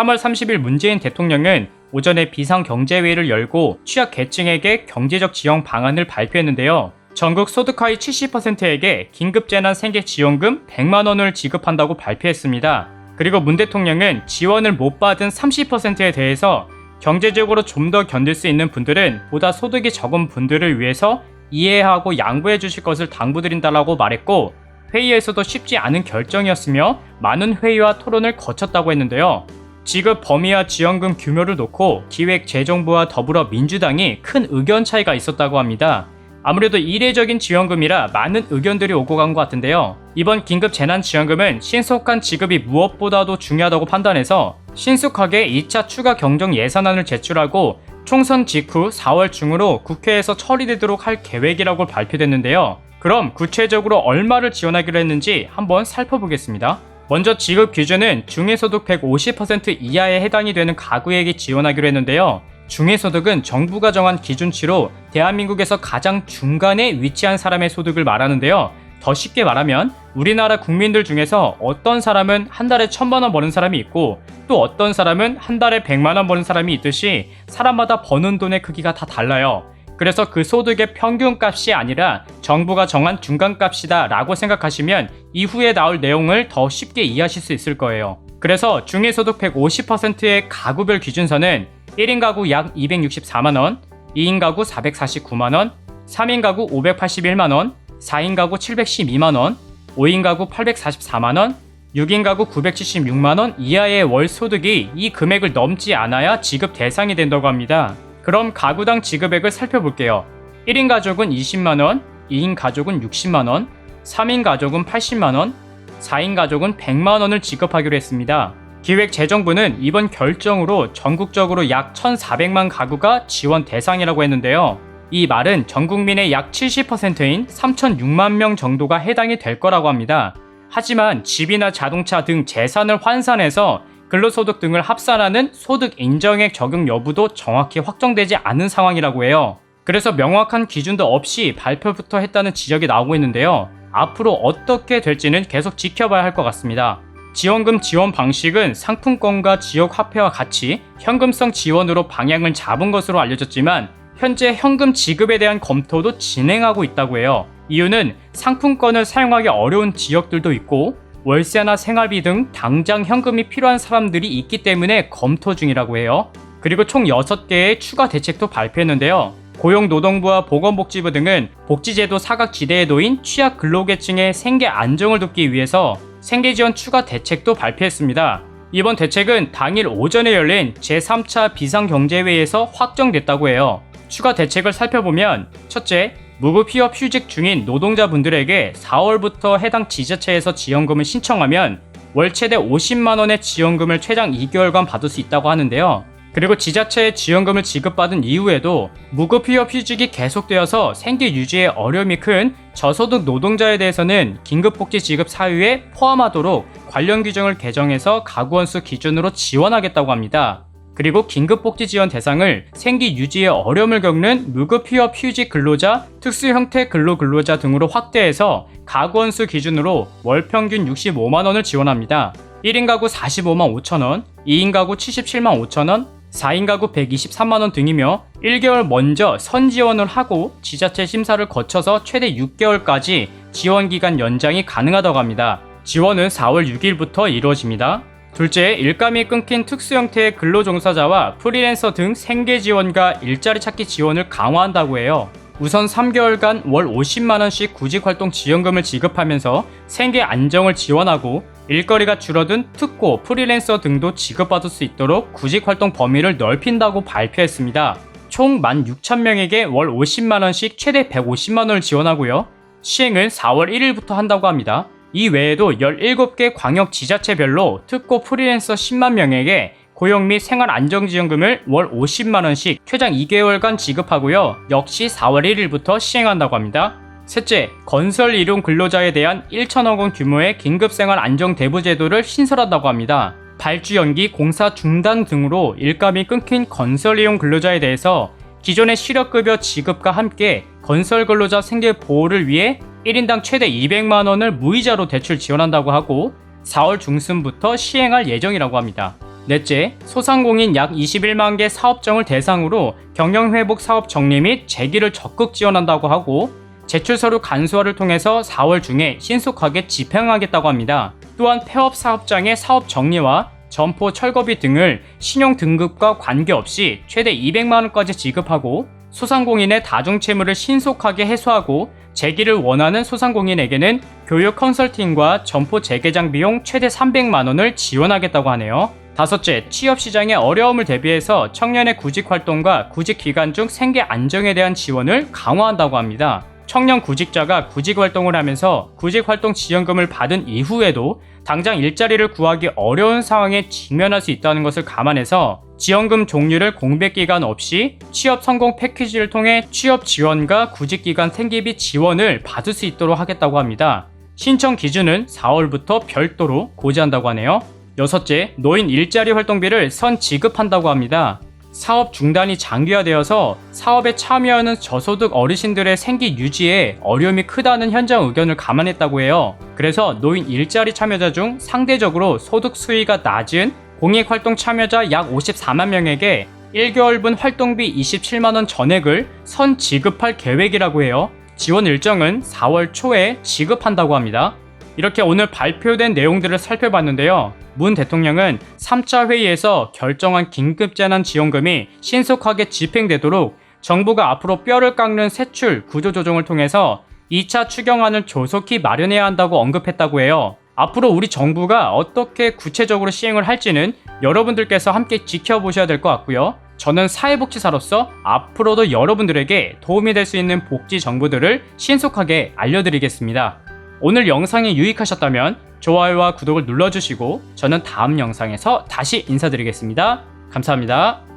3월 30일 문재인 대통령은 오전에 비상경제회의를 열고 취약계층에게 경제적 지원 방안을 발표했는데요. 전국 소득 하위 70%에게 긴급재난 생계지원금 100만원을 지급한다고 발표했습니다. 그리고 문 대통령은 지원을 못 받은 30%에 대해서 경제적으로 좀 더 견딜 수 있는 분들은 보다 소득이 적은 분들을 위해서 이해하고 양보해 주실 것을 당부드린다라고 말했고, 회의에서도 쉽지 않은 결정이었으며 많은 회의와 토론을 거쳤다고 했는데요. 지급 범위와 지원금 규모를 놓고 기획재정부와 더불어 민주당이 큰 의견 차이가 있었다고 합니다. 아무래도 이례적인 지원금이라 많은 의견들이 오고 간 것 같은데요. 이번 긴급재난지원금은 신속한 지급이 무엇보다도 중요하다고 판단해서 신속하게 2차 추가 경정 예산안을 제출하고 총선 직후 4월 중으로 국회에서 처리되도록 할 계획이라고 발표됐는데요. 그럼 구체적으로 얼마를 지원하기로 했는지 한번 살펴보겠습니다. 먼저 지급 기준은 중위소득 150% 이하에 해당이 되는 가구에게 지원하기로 했는데요. 중위소득은 정부가 정한 기준치로 대한민국에서 가장 중간에 위치한 사람의 소득을 말하는데요. 더 쉽게 말하면 우리나라 국민들 중에서 어떤 사람은 한 달에 1,000만원 버는 사람이 있고 또 어떤 사람은 한 달에 100만원 버는 사람이 있듯이 사람마다 버는 돈의 크기가 다 달라요. 그래서 그 소득의 평균값이 아니라 정부가 정한 중간값이다 라고 생각하시면 이후에 나올 내용을 더 쉽게 이해하실 수 있을 거예요. 그래서 중위소득 150%의 가구별 기준선은 1인 가구 약 264만원, 2인 가구 449만원, 3인 가구 581만원, 4인 가구 712만원, 5인 가구 844만원, 6인 가구 976만원 이하의 월 소득이 이 금액을 넘지 않아야 지급 대상이 된다고 합니다. 그럼 가구당 지급액을 살펴볼게요. 1인 가족은 20만원, 2인 가족은 60만원, 3인 가족은 80만원, 4인 가족은 100만원을 지급하기로 했습니다. 기획재정부는 이번 결정으로 전국적으로 약 1,400만 가구가 지원 대상이라고 했는데요. 이 말은 전 국민의 약 70%인 3,006만 명 정도가 해당이 될 거라고 합니다. 하지만 집이나 자동차 등 재산을 환산해서 근로소득 등을 합산하는 소득 인정액 적용 여부도 정확히 확정되지 않은 상황이라고 해요. 그래서 명확한 기준도 없이 발표부터 했다는 지적이 나오고 있는데요. 앞으로 어떻게 될지는 계속 지켜봐야 할 것 같습니다. 지원금 지원 방식은 상품권과 지역 화폐와 같이 현금성 지원으로 방향을 잡은 것으로 알려졌지만 현재 현금 지급에 대한 검토도 진행하고 있다고 해요. 이유는 상품권을 사용하기 어려운 지역들도 있고 월세나 생활비 등 당장 현금이 필요한 사람들이 있기 때문에 검토 중이라고 해요. 그리고 총 6개의 추가 대책도 발표했는데요. 고용노동부와 보건복지부 등은 복지제도 사각지대에 놓인 취약 근로계층의 생계 안정을 돕기 위해서 생계지원 추가 대책도 발표했습니다. 이번 대책은 당일 오전에 열린 제3차 비상경제회의에서 확정됐다고 해요. 추가 대책을 살펴보면 첫째, 무급 휴업 휴직 중인 노동자분들에게 4월부터 해당 지자체에서 지원금을 신청하면 월 최대 50만원의 지원금을 최장 2개월간 받을 수 있다고 하는데요. 그리고 지자체의 지원금을 지급받은 이후에도 무급 휴업 휴직이 계속되어서 생계 유지에 어려움이 큰 저소득 노동자에 대해서는 긴급복지 지급 사유에 포함하도록 관련 규정을 개정해서 가구원수 기준으로 지원하겠다고 합니다. 그리고 긴급복지 지원 대상을 생계 유지에 어려움을 겪는 무급휴업 휴직 근로자, 특수형태 근로자 등으로 확대해서 가구원수 기준으로 월 평균 65만원을 지원합니다. 1인 가구 45만 5천원, 2인 가구 77만 5천원, 4인 가구 123만원 등이며 1개월 먼저 선지원을 하고 지자체 심사를 거쳐서 최대 6개월까지 지원기간 연장이 가능하다고 합니다. 지원은 4월 6일부터 이루어집니다. 둘째, 일감이 끊긴 특수형태의 근로종사자와 프리랜서 등 생계지원과 일자리 찾기 지원을 강화한다고 해요. 우선 3개월간 월 50만원씩 구직활동 지원금을 지급하면서 생계 안정을 지원하고 일거리가 줄어든 특고, 프리랜서 등도 지급받을 수 있도록 구직활동 범위를 넓힌다고 발표했습니다. 총 16,000명에게 월 50만원씩 최대 150만원을 지원하고요. 시행은 4월 1일부터 한다고 합니다. 이 외에도 17개 광역 지자체별로 특고 프리랜서 10만 명에게 고용 및 생활안정지원금을 월 50만원씩 최장 2개월간 지급하고요. 역시 4월 1일부터 시행한다고 합니다. 셋째, 건설 일용 근로자에 대한 1천억 원 규모의 긴급생활안정대부제도를 신설한다고 합니다. 발주 연기, 공사 중단 등으로 일감이 끊긴 건설 이용 근로자에 대해서 기존의 실업급여 지급과 함께 건설 근로자 생계 보호를 위해 1인당 최대 200만원을 무이자로 대출 지원한다고 하고 4월 중순부터 시행할 예정이라고 합니다. 넷째, 소상공인 약 21만 개 사업장을 대상으로 경영회복 사업 정리 및 재기를 적극 지원한다고 하고 제출 서류 간소화를 통해서 4월 중에 신속하게 집행하겠다고 합니다. 또한 폐업 사업장의 사업 정리와 점포 철거비 등을 신용 등급과 관계없이 최대 200만 원까지 지급하고 소상공인의 다중채무를 신속하게 해소하고 재기를 원하는 소상공인에게는 교육 컨설팅과 점포 재개장 비용 최대 300만 원을 지원하겠다고 하네요. 다섯째, 취업시장의 어려움을 대비해서 청년의 구직활동과 구직기간 중 생계 안정에 대한 지원을 강화한다고 합니다. 청년 구직자가 구직활동을 하면서 구직활동 지원금을 받은 이후에도 당장 일자리를 구하기 어려운 상황에 직면할 수 있다는 것을 감안해서 지원금 종류를 공백기간 없이 취업 성공 패키지를 통해 취업 지원과 구직기간 생계비 지원을 받을 수 있도록 하겠다고 합니다. 신청 기준은 4월부터 별도로 고지한다고 하네요. 여섯째, 노인 일자리 활동비를 선 지급한다고 합니다. 사업 중단이 장기화되어서 사업에 참여하는 저소득 어르신들의 생계 유지에 어려움이 크다는 현장 의견을 감안했다고 해요. 그래서 노인 일자리 참여자 중 상대적으로 소득 수위가 낮은 공익활동 참여자 약 54만 명에게 1개월분 활동비 27만원 전액을 선 지급할 계획이라고 해요. 지원 일정은 4월 초에 지급한다고 합니다. 이렇게 오늘 발표된 내용들을 살펴봤는데요. 문 대통령은 3차 회의에서 결정한 긴급재난지원금이 신속하게 집행되도록 정부가 앞으로 뼈를 깎는 세출 구조조정을 통해서 2차 추경안을 조속히 마련해야 한다고 언급했다고 해요. 앞으로 우리 정부가 어떻게 구체적으로 시행을 할지는 여러분들께서 함께 지켜보셔야 될 것 같고요. 저는 사회복지사로서 앞으로도 여러분들에게 도움이 될 수 있는 복지 정보들을 신속하게 알려드리겠습니다. 오늘 영상이 유익하셨다면 좋아요와 구독을 눌러주시고 저는 다음 영상에서 다시 인사드리겠습니다. 감사합니다.